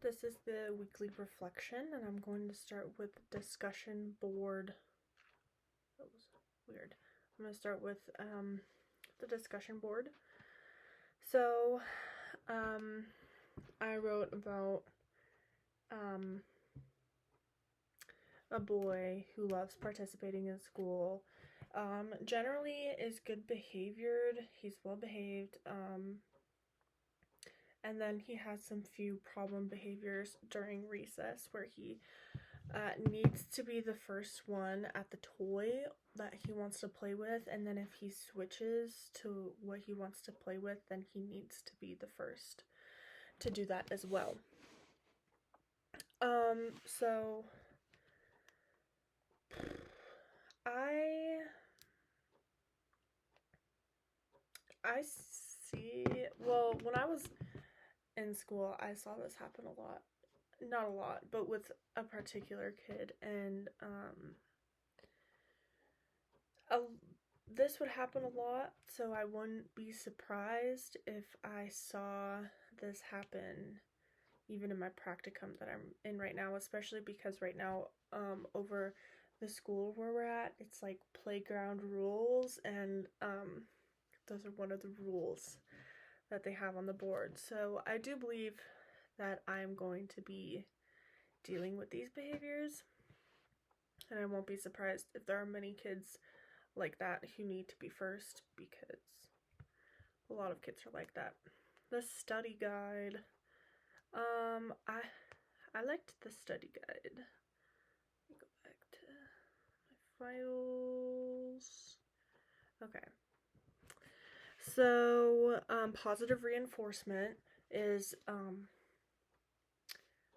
This is the weekly reflection, and I'm going to start with discussion board. That was weird. I'm going to start with the discussion board. So, I wrote about a boy who loves participating in school. Generally is good behaviored. He's well behaved. And then he has some few problem behaviors during recess where he needs to be the first one at the toy that he wants to play with, and then if he switches to what he wants to play with, then he needs to be the first to do that as well. So I see, well, when I was in school, I saw this happen a lot. Not a lot, but with a particular kid, and a, this would happen a lot, so I wouldn't be surprised if I saw this happen even in my practicum that I'm in right now, especially because right now, over the school where we're at, it's like playground rules, and those are one of the rules that they have on the board. So I do believe that I'm going to be dealing with these behaviors, and I won't be surprised if there are many kids like that who need to be first, because a lot of kids are like that. The study guide. I liked the study guide. Let me go back to my files. Okay. So, positive reinforcement is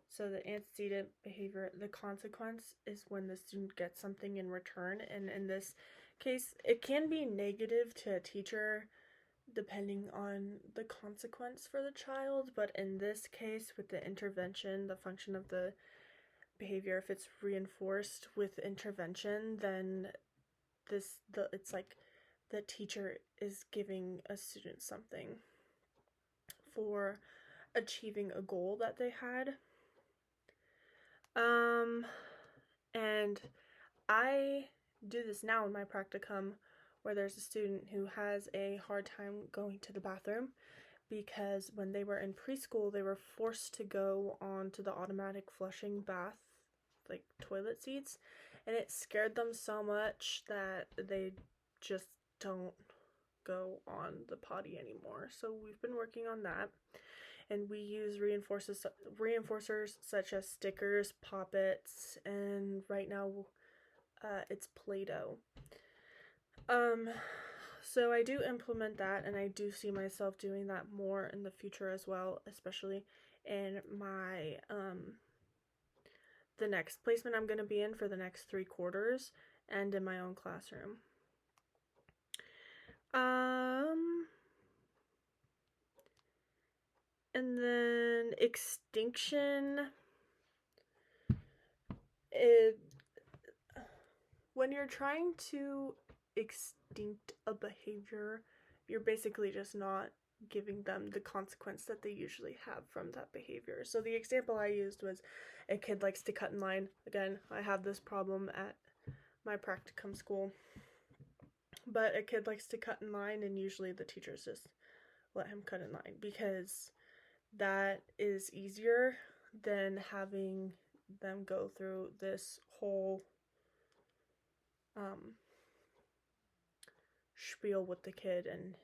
so the antecedent behavior, the consequence is when the student gets something in return, and in this case, it can be negative to a teacher depending on the consequence for the child, but in this case, with the intervention, the function of the behavior, if it's reinforced with intervention, then it's like the teacher is giving a student something for achieving a goal that they had. And I do this now in my practicum, where there's a student who has a hard time going to the bathroom because when they were in preschool, they were forced to go on to the automatic flushing bath, like toilet seats, and it scared them so much that they just don't go on the potty anymore. So we've been working on that, and we use reinforcers such as stickers, poppets, and right now it's Play-Doh. So I do implement that, and I do see myself doing that more in the future as well, especially in my the next placement I'm going to be in for the next 3 quarters, and in my own classroom. And then extinction. When you're trying to extinct a behavior, you're basically just not giving them the consequence that they usually have from that behavior. So the example I used was a kid likes to cut in line. Again, I have this problem at my practicum school. But a kid likes to cut in line, and usually the teachers just let him cut in line because that is easier than having them go through this whole spiel with the kid and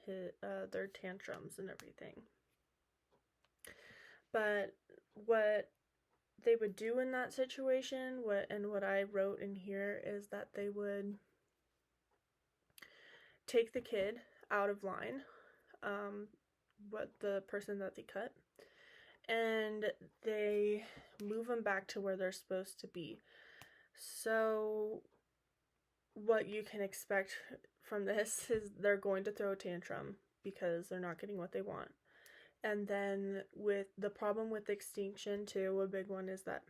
their tantrums and everything. But what they would do in that situation, what I wrote in here, is that they would take the kid out of line, the person that they cut, and they move them back to where they're supposed to be. So what you can expect from this is they're going to throw a tantrum because they're not getting what they want. And then with the problem with extinction too, a big one is that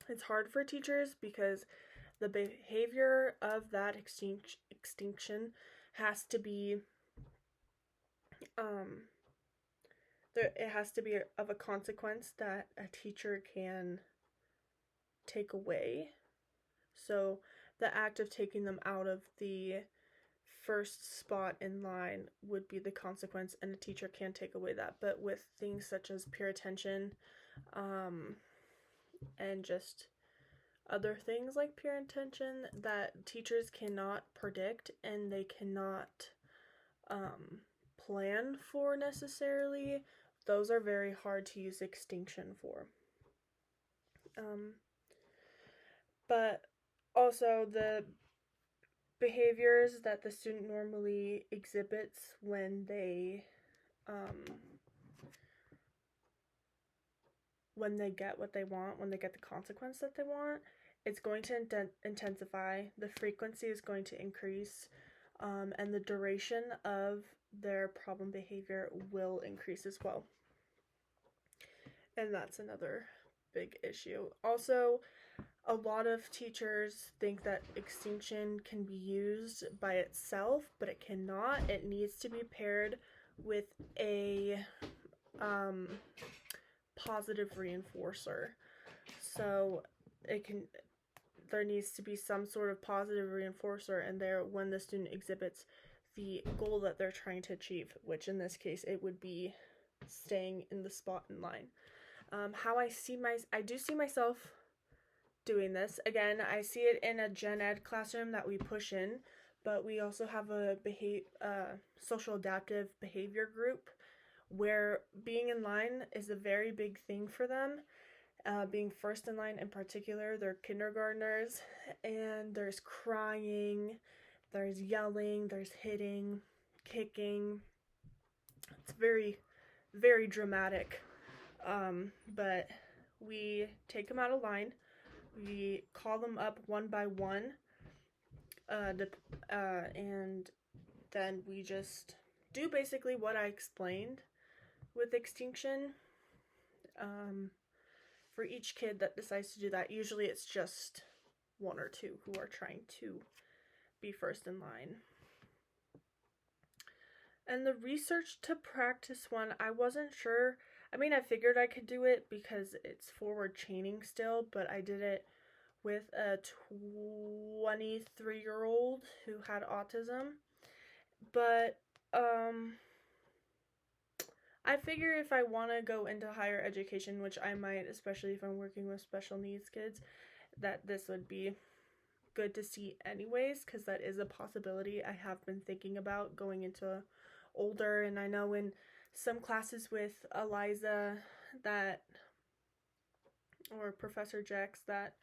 it's hard for teachers because the behavior of that extinction has to be it has to be of a consequence that a teacher can take away. So the act of taking them out of the first spot in line would be the consequence, and a teacher can take away that. But with things such as peer attention, and just other things like peer attention that teachers cannot predict and they cannot plan for necessarily, those are very hard to use extinction for. But also the behaviors that the student normally exhibits when they get what they want, when they get the consequence that they want, it's going to intensify, the frequency is going to increase, and the duration of their problem behavior will increase as well. And that's another big issue. Also, a lot of teachers think that extinction can be used by itself, but it cannot. It needs to be paired with a positive reinforcer. So there needs to be some sort of positive reinforcer in there when the student exhibits the goal that they're trying to achieve, which in this case it would be staying in the spot in line. How I do see myself doing this. Again, I see it in a gen ed classroom that we push in, but we also have a social adaptive behavior group where being in line is a very big thing for them. Being first in line in particular, they're kindergartners, and there's crying, there's yelling, there's hitting, kicking. It's very, very dramatic. But we take them out of line, we call them up one by one, and then we just do basically what I explained with extinction. For each kid that decides to do that, usually it's just one or two who are trying to be first in line. And the research to practice one, I wasn't sure. I mean, I figured I could do it because it's forward chaining still, but I did it with a 23-year-old who had autism. But I figure if I want to go into higher education, which I might, especially if I'm working with special needs kids, that this would be good to see anyways, because that is a possibility I have been thinking about going into older. And I know in some classes with Eliza or Professor Jex that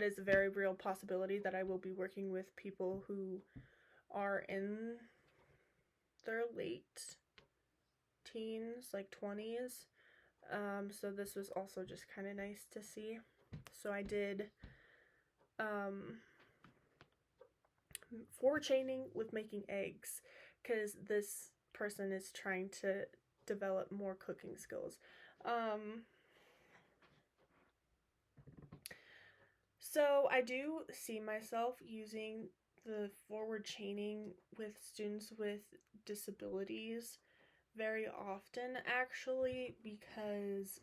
is a very real possibility that I will be working with people who are in their late teens, like 20s. So this was also just kind of nice to see. So I did forward chaining with making eggs, because this person is trying to develop more cooking skills. So I do see myself using the forward chaining with students with disabilities very often, actually, because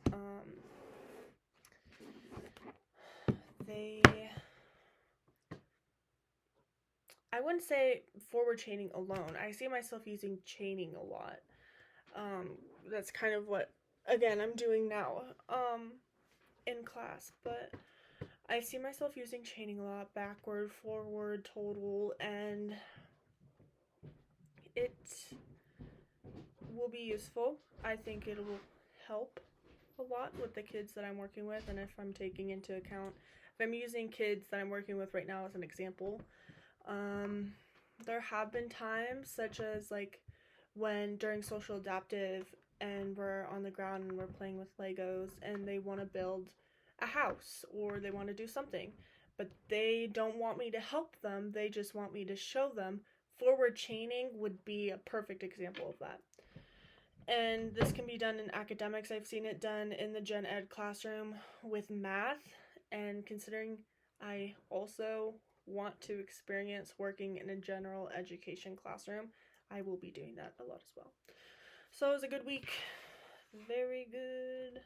I wouldn't say forward chaining alone. I see myself using chaining a lot. That's kind of what, again, I'm doing now in class, but I see myself using chaining a lot, backward, forward, total, and it will be useful. I think it will help a lot with the kids that I'm working with, and if I'm taking into account, if I'm using kids that I'm working with right now as an example, there have been times such as like when during social adaptive and we're on the ground and we're playing with Legos and they want to build a house or they want to do something, but they don't want me to help them, they just want me to show them. Forward chaining would be a perfect example of that. And this can be done in academics. I've seen it done in the gen ed classroom with math, and considering I also want to experience working in a general education classroom, I will be doing that a lot as well. So it was a good week. Very good.